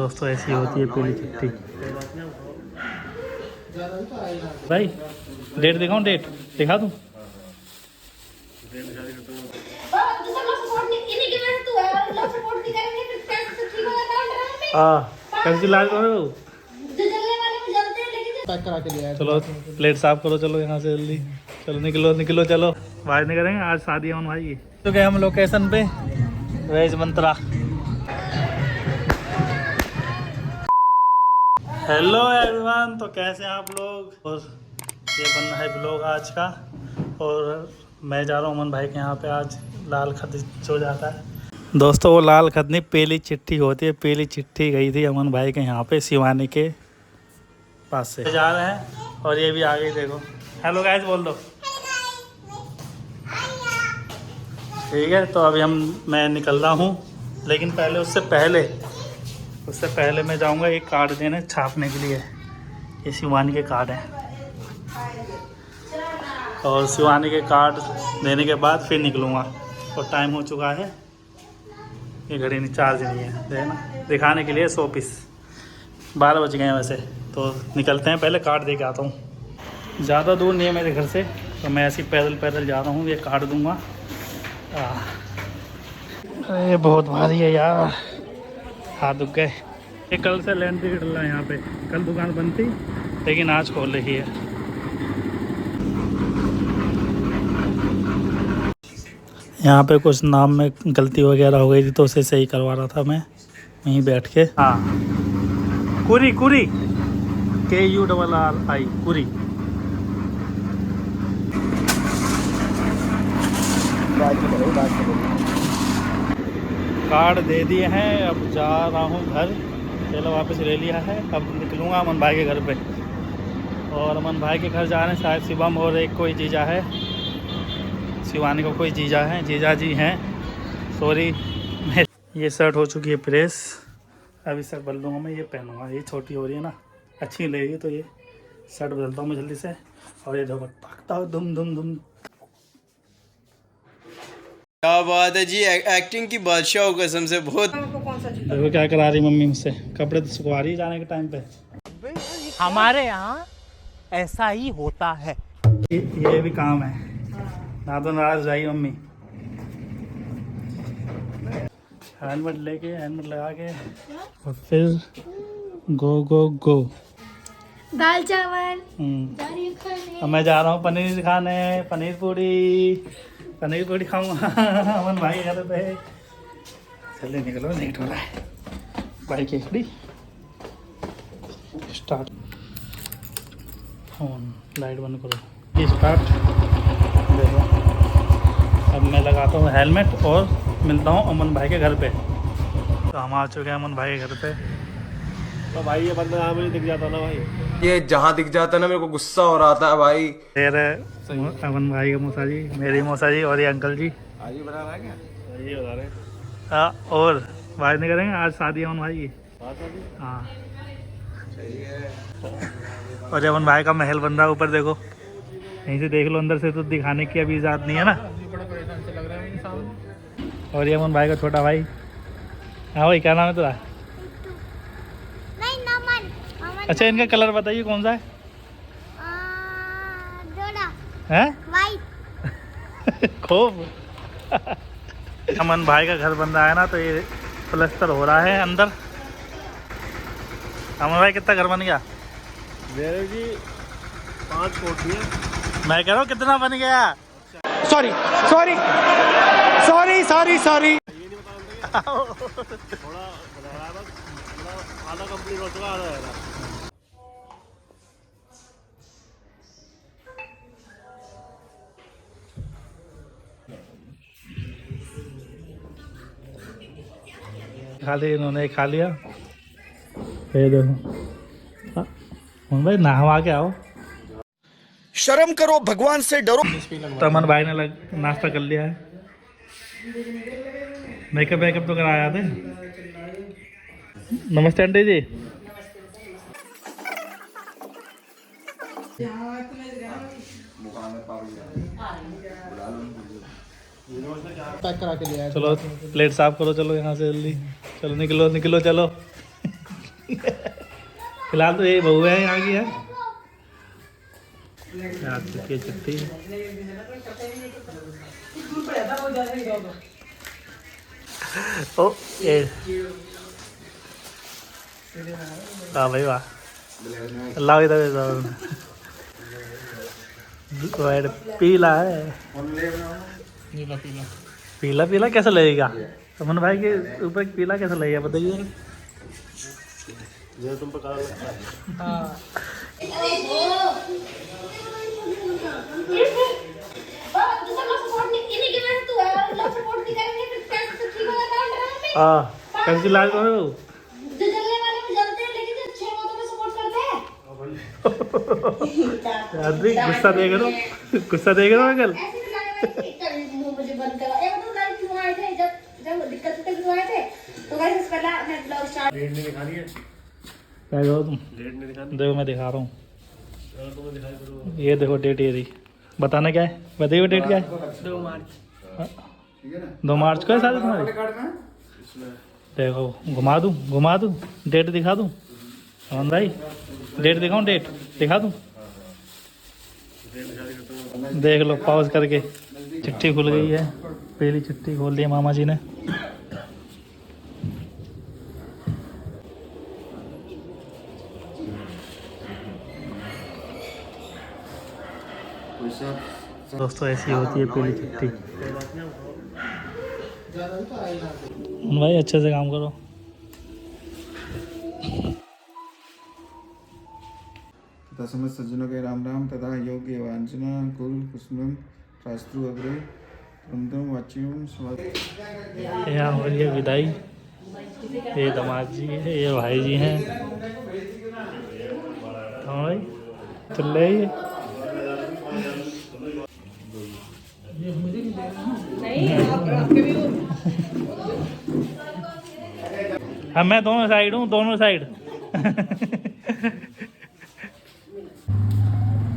दोस्तों ऐसी होती है पीली चिट्ठी। भाई डेट दिखाऊं? डेट दिखा दूं? हाँ कैसी लाज दो। चलो प्लेट साफ करो, चलो यहाँ से जल्दी। चलो निकलो निकलो, चलो बाहर नहीं करेंगे आज शादी है भाई की। तो गए हम लोकेशन पे वेज मंत्रा। हेलो एवरीवन, तो कैसे हैं आप लोग? और ये बनना है ब्लॉग आज का। और मैं जा रहा हूँ अमन भाई के यहाँ पे आज लाल खत हो जाता है। दोस्तों वो लाल खत नहीं, पीली चिट्ठी होती है। पीली चिट्ठी गई थी अमन भाई के यहाँ पे शिवानी के पास से जा रहे हैं। और ये भी आ गई, देखो। हेलो गाइस बोल दो। ठीक है, तो अभी मैं निकल रहा हूँ, लेकिन पहले उससे पहले मैं जाऊँगा एक कार्ड देने छापने के लिए। ये शिवानी के कार्ड हैं, और शिवानी के कार्ड देने के बाद फिर निकलूँगा। और टाइम हो चुका है, ये घड़ी नहीं चार्ज नहीं है, देखना दिखाने के लिए 100 पीस। 12 बज गए हैं वैसे। तो निकलते हैं, पहले कार्ड दे के आता हूँ। ज़्यादा दूर नहीं है मेरे घर से, तो मैं ऐसे पैदल जा रहा हूँ। ये कार्ड दूँगा। अरे बहुत भारी है यार, हाथ दुख गए। ये कल से लेंटी डल रहा है यहाँ पे। कल दुकान बंद थी, लेकिन आज खोल रही है। यहाँ पे कुछ नाम में गलती वगैरह हो गई थी, तो उसे सही करवा रहा था मैं वहीं बैठ के। हाँ, कुरी KURRI कुरी। कार्ड दे दिए हैं, अब जा रहा हूँ घर। पहले वापस ले लिया है, अब निकलूँगा अमन भाई के घर पे। और अमन भाई के घर जा रहे हैं शायद शिवम और एक कोई जीजा है। शिवानी को कोई जीजा है, जीजा जी हैं, सॉरी। ये शर्ट हो चुकी है प्रेस, अभी सर बदल दूँगा मैं। ये पहनूँगा, ये छोटी हो रही है ना, अच्छी लगेगी, तो ये शर्ट बदलता हूँ मैं जल्दी से। और ये देखो ताकता हूँ धुम धुम धुम। क्या बात है जी, एक्टिंग की बादशाह हो कसम से। बहुत देखो क्या करा रही मम्मी मुझसे, कपड़े तो सुखवा रही जाने के टाइम पे। हमारे यहाँ ऐसा ही होता है। ये भी काम है ना, तो नाराज जाइए मम्मी। हेलमेट लेके, हेलमेट लगा के, और फिर गो दाल चावल। अब मैं जा रहा हूँ पनीर खाने। पनीर पूड़ी खाऊंगा अमन भाई घर पे। चलिए निकलो, लेट हो रहा है। बाइक खड़ी, स्टार्ट, फोन लाइट बंद करो, स्टार्ट। देखो अब मैं लगाता हूँ हेलमेट और मिलता हूँ अमन भाई के घर पे। तो हम आ चुके हैं अमन भाई के घर पे। तो भाई ये बंदा यहाँ मुझे दिख जाता ना भाई, ये जहाँ दिख जाता है ना, मेरे को गुस्सा हो रहा था भाई। फिर अमन भाई का मौसा जी, मेरी मौसा जी, और ये अंकल जी। आज ही बना रहा है क्या? सही बता रहे। हाँ, और बात नहीं करेंगे, आज शादी है अमन भाई की। हाँ सही है। और अमन भाई का महल बन रहा है ऊपर, देखो यहीं से देख लो। अंदर से तो दिखाने की अभी इजाज़त नहीं है ना। बड़ा परेशान से लग रहा है सामने। और ये अमन भाई का छोटा भाई। हाँ भाई, क्या नाम है तेरा? अच्छा, इनका कलर बताइए कौन सा है? हैं? खूब। अमन भाई का घर बन रहा है ना, तो ये प्लस्तर हो रहा है अंदर। अमन भाई कितना घर बन गया? मेरे जी 5 कोठियाँ। मैं कह रहा हूँ कितना बन गया? सॉरी। ये नहीं बता थोड़ा बता रहा था, थोड़ा आधा कंप्लीट हो चुका, आधा है ना। इन्होंने खा लिया। ये देखो, अमन भाई नहवा के आओ। शर्म करो, भगवान से डरो। तो अमन भाई ने नाश्ता कर लिया है। मेकअप वेकअप तो कराया थे। नमस्ते आंटी जी। पैक करा के लिया है। चलो प्लेट साफ करो, चलो यहाँ से जल्दी। चलो निकलो निकलो, चलो फिलहाल तो यही बहू है यहाँ की है यार चुटकी चुटकी ओ ये वाह भाई वाह अल्लाह इधर इधर पीला है पीला पीला कैसे लगेगा अमन भाई के ऊपर पीला कैसे लगेगा बताइए जो तुम पर काला लगता है। हाँ कैसी लाज करो जो जलने वाले में जलते हैं लेकिन जो अच्छे मौतों में सपोर्ट करते हैं आदमी गुस्सा देगा ना गुस्सा देगा ना अंकल ऐसे भी लगा कल मुंह मुझे बंद करा एक तो गाइस क्यों आए थे जब दिक्कत होती क्यों आए थे तो गाइस पहला मैं ब्लॉग स्टार्ट डेट नहीं दिखा रही है। क्या करो तुम डेट नहीं दिखा देखो मैं दिखा रहा हूँ रही तुम्हें दिखाई करो। ये देखो डेट ये रही बताना क्या है बताइए डेट क्या है 2 मार्च को है शादी तुम्हारी देखो घुमा दूँ डेट दिखा दूँ अमन भाई डेट दिखाऊँ डेट दिखा दूँ देख लो पॉज करके चिट्ठी खुल गई है पहली चिट्ठी खोल दी है मामा जी ने दोस्तों ऐसी होती है पहली चिट्ठी भाई अच्छे से काम करो तथा समस्त सज्जनों के राम राम तथा योग्य वांछना कुल कुसुमम शास्त्रु अग्रे कुंदम वाच्यम यहाँ हो रही है विदाई ये दामाद जी है ये भाई जी हैं हाँ भाई चल रही है अब मैं दोनों साइड हूँ दोनों साइड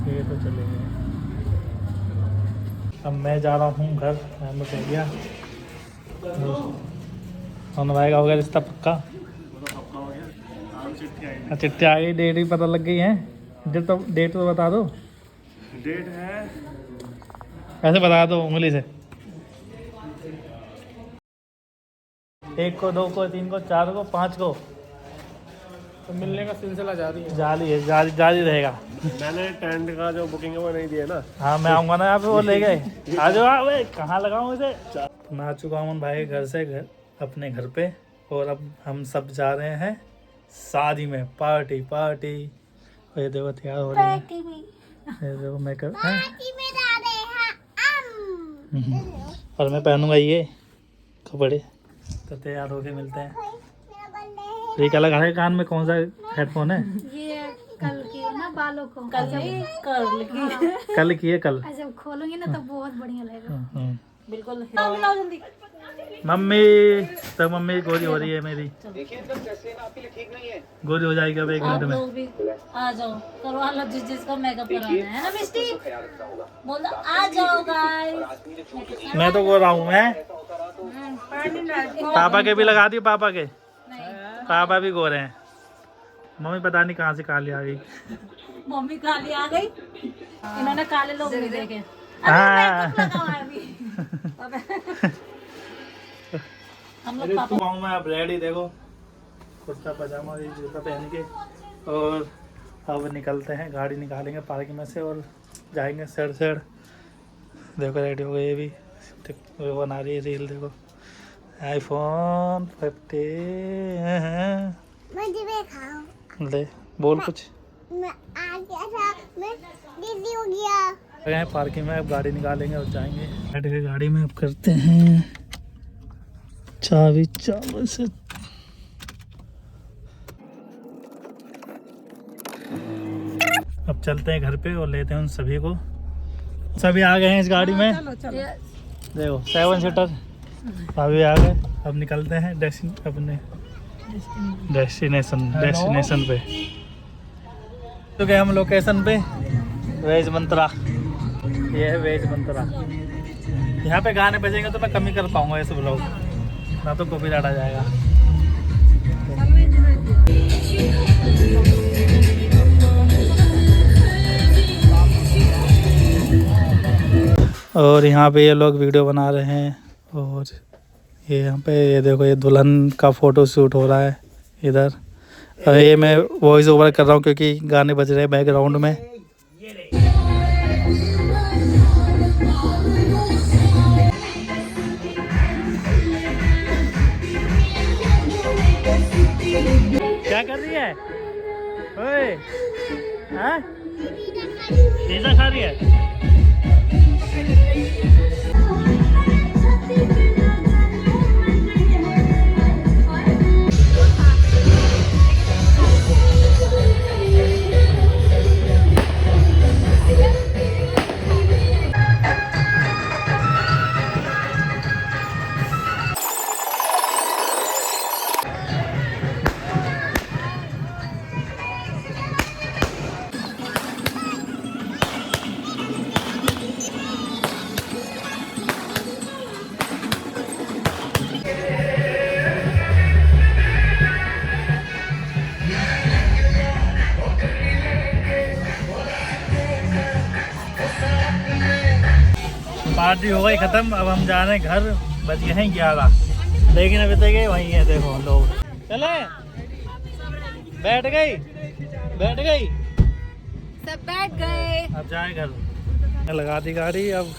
ये तो चले गए अब मैं जा रहा हूँ घर मैं कह गया और भाई का हो गया रिश्ता पक्का चिट्ठी आ गई डेट भी पता लग गई है डेट तो बता दो डेट है ऐसे बता दो उंगली से 1 को 2 को 3 को 4 को 5 को तो मिलने का सिलसिला जारी है। जारी है जारी रहेगा मैंने टेंट का जो बुकिंग है वो नहीं दिया ना। हाँ मैं आऊँगा ना यहाँ पे वो ले गए आ जाओ भाई कहाँ लगाऊँ इसे मैं आ चुका हूँ भाई घर से अपने घर पे और अब हम सब जा रहे हैं शादी में पार्टी ये देखो तैयार हो रही है ये देखो मैं कर और मैं पहनूंगा ये कपड़े तो तैयार होके मिलते हैं ये क्या लगा है कान में कौन सा हेडफोन है ये कल की है ना बालों को कल की है कल जब खोलूंगी ना तो बहुत बढ़िया लगेगा बिल्कुल मम्मी तो मम्मी गोरी हो रही है मेरी गोरी हो जाएगी अब 1 मिनट में भी आ जाओ करवा लो जिसका मेकअप कराना है ना मिस्टी बोल दो आ जाओ गाइस मैं तो बोल रहा हूँ मैं पापा के भी लगा दी पापा भी गोरे हैं मम्मी पता नहीं कहाँ से काली आ गई मम्मी काली आ गई इन्होंने काले लोग नहीं देखे हम लोग पापा मैं अब रेडी देखो कुर्ता पजामा ये जूता पहन के और अब निकलते हैं गाड़ी निकालेंगे पार्किंग में से और जाएंगे सड़ देखो रेडी हो गई ये भी वो बना रही है रील देखो iPhone 15 ले बोल कुछ गए पार्किंग में अब गाड़ी निकालेंगे और जाएंगे बैठ के गाड़ी में अब करते हैं चाबी से अब चलते हैं घर पे और लेते हैं उन सभी को सभी आ गए हैं इस गाड़ी में देखो 7 सीटर अभी आ गए अब निकलते हैं अपने डेस्टिनेशन पे तो गए हम लोकेशन पे वेज मंत्रा ये है वेज मंत्रा यहाँ पे गाने बजेंगे तो मैं कम ही कर पाऊंगा ऐसे ब्लॉग ना तो कॉपीराइट आ जाएगा और यहाँ पे ये लोग वीडियो बना रहे हैं। और ये यहाँ पे ये देखो, ये दुल्हन का फ़ोटो शूट हो रहा है इधर। और ये मैं वॉइस ओवर कर रहा हूँ क्योंकि गाने बज रहे हैं बैकग्राउंड में। क्या कर रही है? ओए, हाँ? पिज़्ज़ा खा रही है? पार्टी हो गई ख़त्म। अब हम जा रहे हैं घर। बज गए हैं 11, लेकिन अभी तक वहीं है। देखो लोग चले, बैठ गई सब बैठ गए। अब जाए घर। लगा दी गाड़ी, अब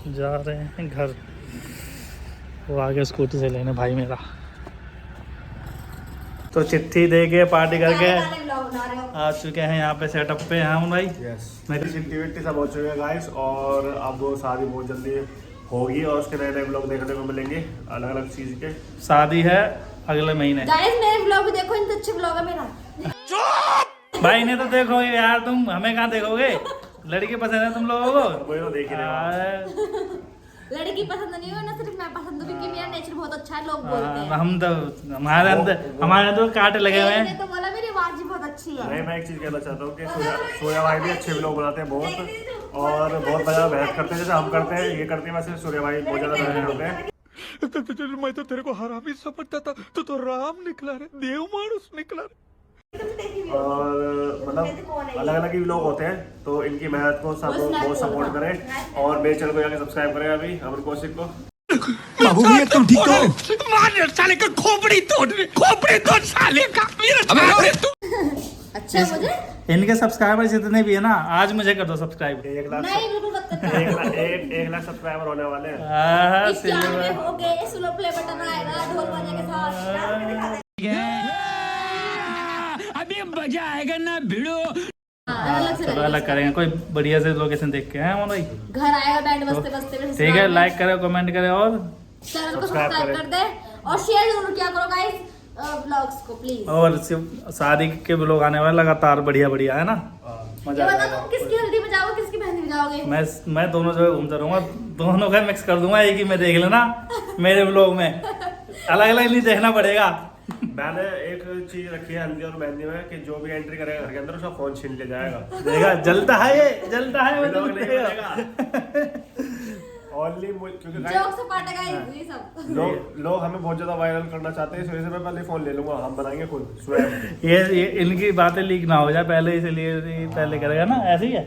जा रहे हैं घर। वो आगे स्कूटी से लेने भाई मेरा। तो चिट्ठी दे के पार्टी करके आ चुके हैं यहाँ पे सेटअप पे। हाँ भाई, मेरी चिट्ठी सब हो चुके हैं गाइस। और अब वो शादी बहुत जल्दी होगी और उसके नए नए ब्लॉग देखने को मिलेंगे अलग अलग चीज के। शादी है अगले महीने। गाइस मेरे ब्लॉग भी देखो, इनसे अच्छे ब्लॉग है मेरा। भाई ने तो देखो यार, तुम हमें कहाँ देखोगे? लड़की पसंद है तुम लोगों को? वही तो देख ही रहे हो। लड़की पसंद नहीं हो ना, सिर्फ मैं पसंद हूँ क्योंकि मेरा नेचर बहुत अच्छा है, लोग बोलते हैं। हम तो हमारे अंदर कांटे लगे हुए मैंने हैं। तो बोला मेरी आवाज ही बहुत अच्छी है। नहीं, मैं एक चीज कहना चाहता हूँ कि सूर्या भाई भी अच्छे ब्लॉग बनाते हैं बहुत, और बहुत ज़्यादा मेहनत करते हैं। जैसे हम करते हैं, ये करते हैं, वैसे सूर्या भाई बहुत ज़्यादा मेहनत करते हैं। मैं तो तेरे को हरामी समझता था, तो राम निकला रे, देव मानुस निकला रे। और मतलब अलग अलग ही लोग होते हैं, तो इनकी मेहनत को सब बहुत सपोर्ट करें। और मेरे चैनल को जाके सब्सक्राइब करें अभी अमर कौशिक को। तुम ठीक हो? मार साले का खोपड़ी तोड़ साले का। अच्छा मुझे इनके सब्सक्राइबर्स जितने भी है ना, आज मुझे कर दो सब्सक्राइब। 1 लाख नहीं बिल्कुल मत करना। 1 लाख सब्सक्राइबर होने वाले हैं। इस चैनल में हो गए, स्लो प्ले बटन आएगा ढोल बजे के साथ। अभी मजा आएगा ना भिड़ो। अलग से चलो अलग करेंगे, कोई बढ़िया से लोकेशन देख के। हैं भाई, घर आएगा बैंड बजते बजते। ठीक है, लाइक करें, कमेंट करें और चैनल को सब्सक्राइब कर दे और शेयर जरूर किया करो गाइस व्लॉग्स को प्लीज। और शादी के ब्लॉग आने वाले लगातार बढ़िया बढ़िया, है ना? मजा ये बता तुम किसकी हल्दी में जाओगे, किसकी मेहंदी में जाओगे? मैं दोनों जगह घूमता रहूंगा, दोनों का मिक्स कर दूंगा, एक ही में देख लेना मेरे ब्लॉग में। अलग अलग नहीं देखना पड़ेगा। मैंने एक चीज रखी है हल्दी और मेहंदी में कि जो भी एंट्री करेगा घर के अंदर उसका फोन छीन ले जाएगा। देखा, जलता है ये, जलता है। लोग नहीं करेगा। ओनली क्योंकि जोक से पाटे गाइस ये सब लोग हमें बहुत ज्यादा वायरल करना चाहते हैं, इस वजह से मैं पहले फोन ले लूंगा, हम बनाएंगे खुद स्वयं। ये इनकी बातें लीक ना हो जाए पहले, इसलिए पहले करेगा ना, ऐसे ही है।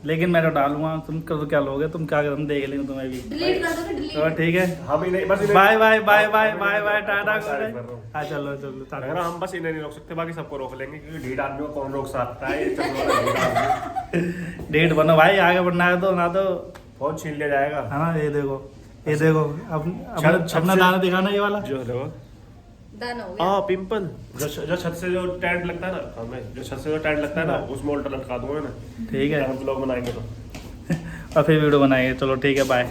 लेकिन मैं तो डालूंगा, तुम कर क्या लोगे, तुम क्या कर, हम देख लेंगे तुम्हें भी। डिलीट कर दो, डिलीट। तो ठीक है, हम ही नहीं, बस bye bye bye bye bye bye, tata. हाँ चलो चलो टाटा। अगर हम बस इन्हें नहीं रोक सकते, बाकी सबको रोक लेंगे, क्योंकि ढीठ आदमी को कौन रोक सकता है। डेट बनो भाई, आगे बढ़ना है तो ना, तो फोन छीन लिया जाएगा, है ना। ये देखो अपना दाना दिखाना, ये वाला जो देखो डन हो गया। पिंपल जो छत से जो टेंट लगता है ना, हमें जो छत से जो टेंट लगता है ना, उसमें उल्टा लटका दूंगा ना। ठीक है, हम लोग बनाएंगे तो और फिर वीडियो बनाएंगे। चलो ठीक है, बाय।